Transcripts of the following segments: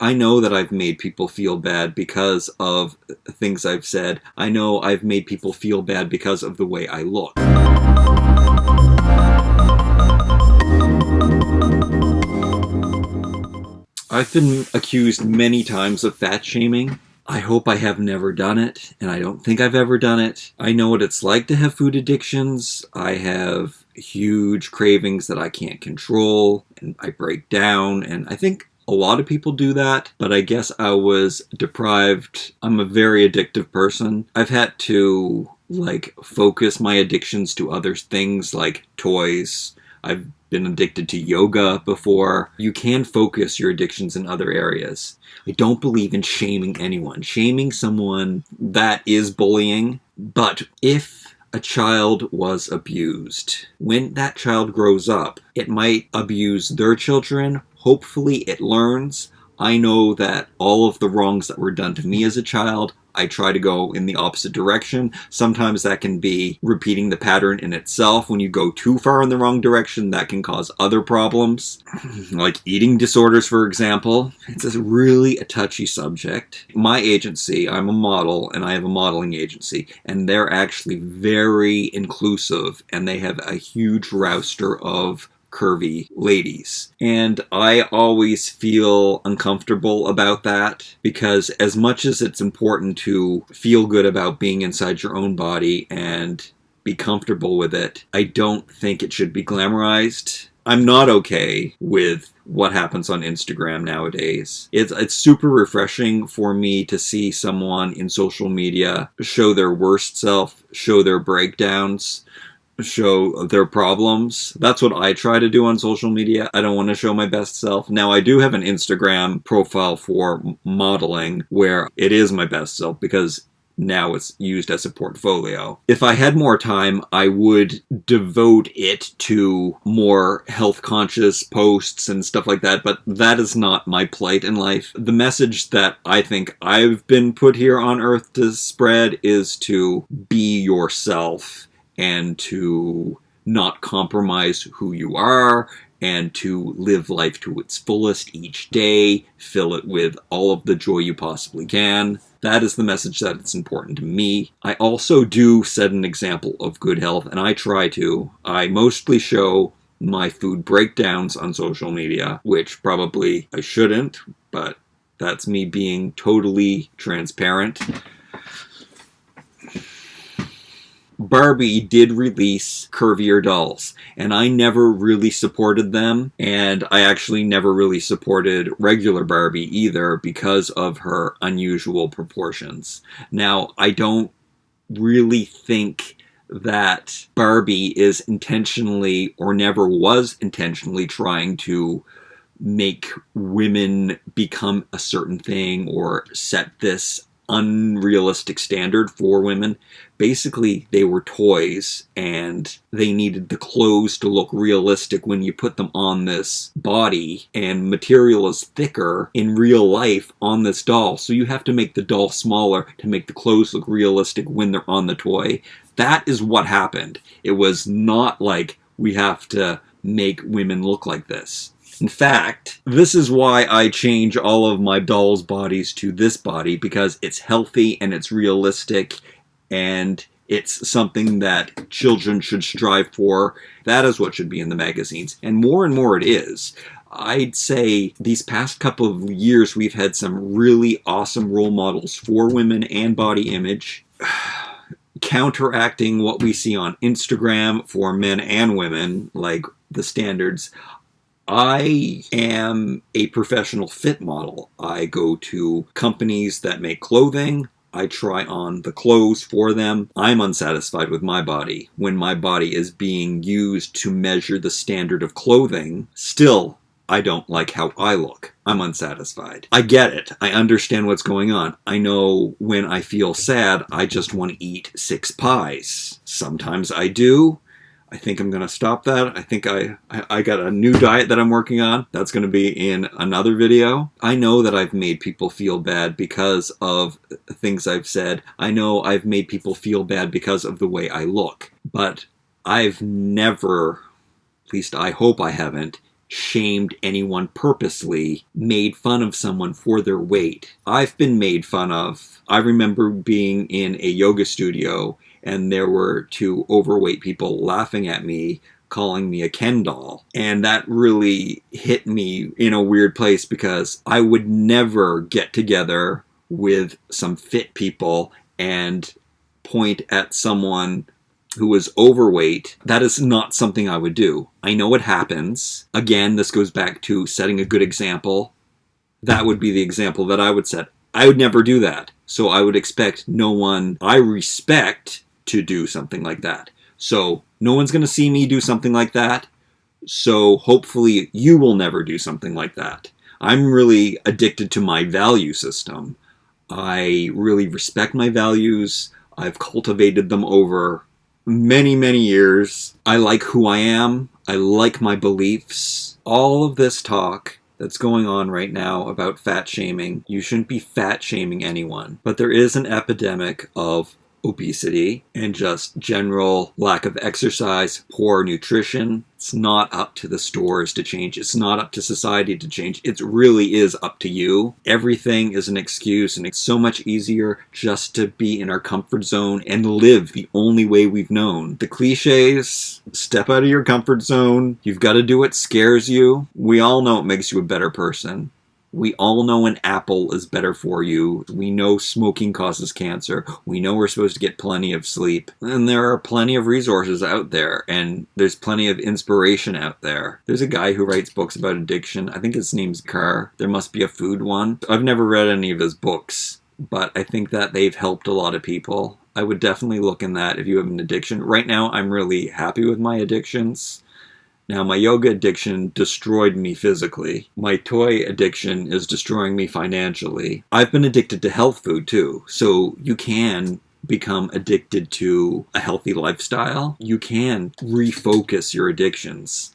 I know that I've made people feel bad because of things I've said. I know I've made people feel bad because of the way I look. I've been accused many times of fat shaming. I hope I have never done it, and I don't think I've ever done it. I know what it's like to have food addictions. I have huge cravings that I can't control, and I break down, and I think a lot of people do that, but I guess I was deprived. I'm a very addictive person. I've had to, focus my addictions to other things like toys. I've been addicted to yoga before. You can focus your addictions in other areas. I don't believe in shaming anyone. Shaming someone, that is bullying. But if a child was abused, when that child grows up, it might abuse their children. Hopefully it learns. I know that all of the wrongs that were done to me as a child, I try to go in the opposite direction. Sometimes that can be repeating the pattern in itself. When you go too far in the wrong direction, that can cause other problems, like eating disorders, for example. It's really a touchy subject. My agency, I'm a model, and I have a modeling agency, and they're actually very inclusive, and they have a huge roster of curvy ladies. And I always feel uncomfortable about that, because as much as it's important to feel good about being inside your own body and be comfortable with it, I don't think it should be glamorized. I'm not okay with what happens on Instagram nowadays. It's super refreshing for me to see someone in social media show their worst self, show their breakdowns, show their problems. That's what I try to do on social media. I don't want to show my best self. Now, I do have an Instagram profile for modeling where it is my best self, because now it's used as a portfolio. If I had more time, I would devote it to more health-conscious posts and stuff like that, but that is not my plight in life. The message that I think I've been put here on Earth to spread is to be yourself, and to not compromise who you are, and to live life to its fullest each day, fill it with all of the joy you possibly can. That is the message that it's important to me. I also do set an example of good health, and I try to. I mostly show my food breakdowns on social media, which probably I shouldn't, but that's me being totally transparent. Barbie did release curvier dolls, and I never really supported them, and I actually never really supported regular Barbie either because of her unusual proportions. Now, I don't really think that Barbie is intentionally, or never was intentionally, trying to make women become a certain thing or set this unrealistic standard for women. Basically, they were toys, and they needed the clothes to look realistic when you put them on this body, and material is thicker in real life on this doll, so you have to make the doll smaller to make the clothes look realistic when they're on the toy. That is what happened. It was not like we have to make women look like this. In fact, this is why I change all of my dolls' bodies to this body, because it's healthy and it's realistic and it's something that children should strive for. That is what should be in the magazines. And more it is. I'd say these past couple of years we've had some really awesome role models for women and body image, counteracting what we see on Instagram for men and women, like the standards. I am a professional fit model. I go to companies that make clothing. I try on the clothes for them. I'm unsatisfied with my body. When my body is being used to measure the standard of clothing, still, I don't like how I look. I'm unsatisfied. I get it. I understand what's going on. I know when I feel sad, I just want to eat 6 pies. Sometimes I do. I think I'm going to stop that. I think I got a new diet that I'm working on. That's going to be in another video. I know that I've made people feel bad because of things I've said. I know I've made people feel bad because of the way I look. But I've never, at least I hope I haven't, shamed anyone purposely, made fun of someone for their weight. I've been made fun of. I remember being in a yoga studio and there were two overweight people laughing at me, calling me a Ken doll. And that really hit me in a weird place because I would never get together with some fit people and point at someone who was overweight. That is not something I would do. I know it happens. Again, this goes back to setting a good example. That would be the example that I would set. I would never do that. So I would expect no one I respect to do something like that. So no one's going to see me do something like that. So hopefully you will never do something like that. I'm really addicted to my value system. I really respect my values. I've cultivated them over many, many years. I like who I am. I like my beliefs. All of this talk that's going on right now about fat shaming, you shouldn't be fat shaming anyone. But there is an epidemic of obesity and just general lack of exercise, poor nutrition. It's not up to the stores to change. It's not up to society to change. It really is up to you. Everything is an excuse, and it's so much easier just to be in our comfort zone and live the only way we've known. The cliches, step out of your comfort zone. You've got to do what scares you. We all know it makes you a better person. We all know an apple is better for you. We know smoking causes cancer. We know we're supposed to get plenty of sleep. And there are plenty of resources out there. And there's plenty of inspiration out there. There's a guy who writes books about addiction. I think his name's Carr. There must be a food one. I've never read any of his books, but I think that they've helped a lot of people. I would definitely look in that if you have an addiction. Right now, I'm really happy with my addictions. Now, my yoga addiction destroyed me physically. My toy addiction is destroying me financially. I've been addicted to health food too, so you can become addicted to a healthy lifestyle. You can refocus your addictions.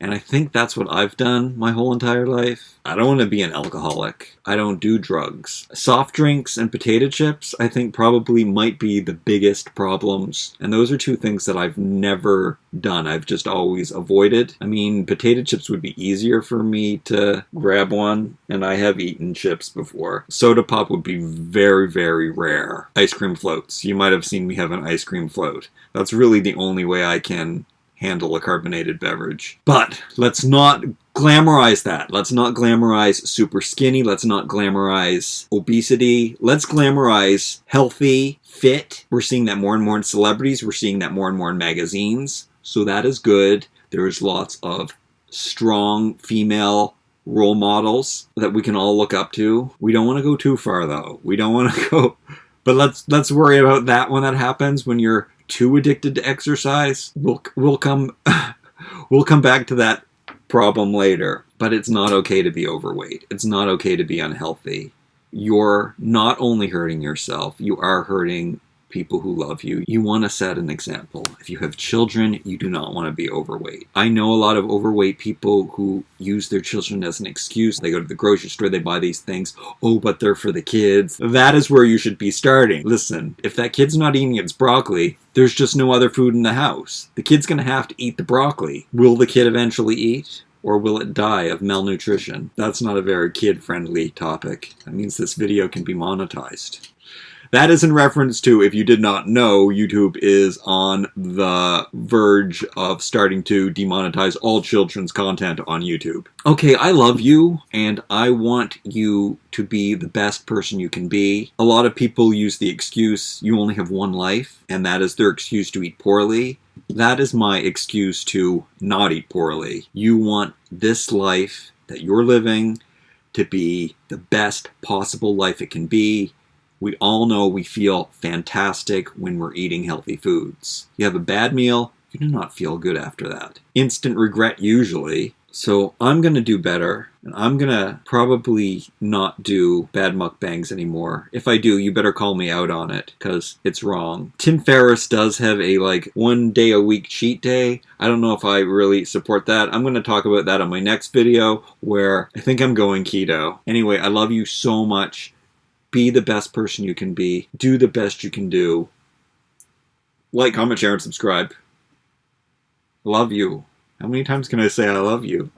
And I think that's what I've done my whole entire life. I don't want to be an alcoholic. I don't do drugs. Soft drinks and potato chips, I think probably might be the biggest problems. And those are two things that I've never done. I've just always avoided. I mean, potato chips would be easier for me to grab one, and I have eaten chips before. Soda pop would be very, very rare. Ice cream floats. You might have seen me have an ice cream float. That's really the only way I can handle a carbonated beverage. But let's not glamorize that. Let's not glamorize super skinny. Let's not glamorize obesity. Let's glamorize healthy, fit. We're seeing that more and more in celebrities. We're seeing that more and more in magazines. So that is good. There's lots of strong female role models that we can all look up to. We don't want to go too far though. We don't want to go, but let's worry about that when that happens, when you're too addicted to exercise. We'll come back to that problem later. But it's not okay to be overweight. It's not okay to be unhealthy. You're not only hurting yourself, you are hurting people who love you. You want to set an example. If you have children, you do not want to be overweight. I know a lot of overweight people who use their children as an excuse. They go to the grocery store, they buy these things. Oh, but they're for the kids. That is where you should be starting. Listen, if that kid's not eating its broccoli, there's just no other food in the house. The kid's going to have to eat the broccoli. Will the kid eventually eat? Or will it die of malnutrition? That's not a very kid-friendly topic. That means this video can be monetized. That is in reference to, if you did not know, YouTube is on the verge of starting to demonetize all children's content on YouTube. Okay, I love you, and I want you to be the best person you can be. A lot of people use the excuse, you only have one life, and that is their excuse to eat poorly. That is my excuse to not eat poorly. You want this life that you're living to be the best possible life it can be. We all know we feel fantastic when we're eating healthy foods. You have a bad meal, you do not feel good after that. Instant regret usually. So I'm going to do better, and I'm going to probably not do bad mukbangs anymore. If I do, you better call me out on it, because it's wrong. Tim Ferriss does have a 1 day a week cheat day. I don't know if I really support that. I'm going to talk about that on my next video, where I think I'm going keto. Anyway, I love you so much. Be the best person you can be. Do the best you can do. Like, comment, share, and subscribe. Love you. How many times can I say I love you?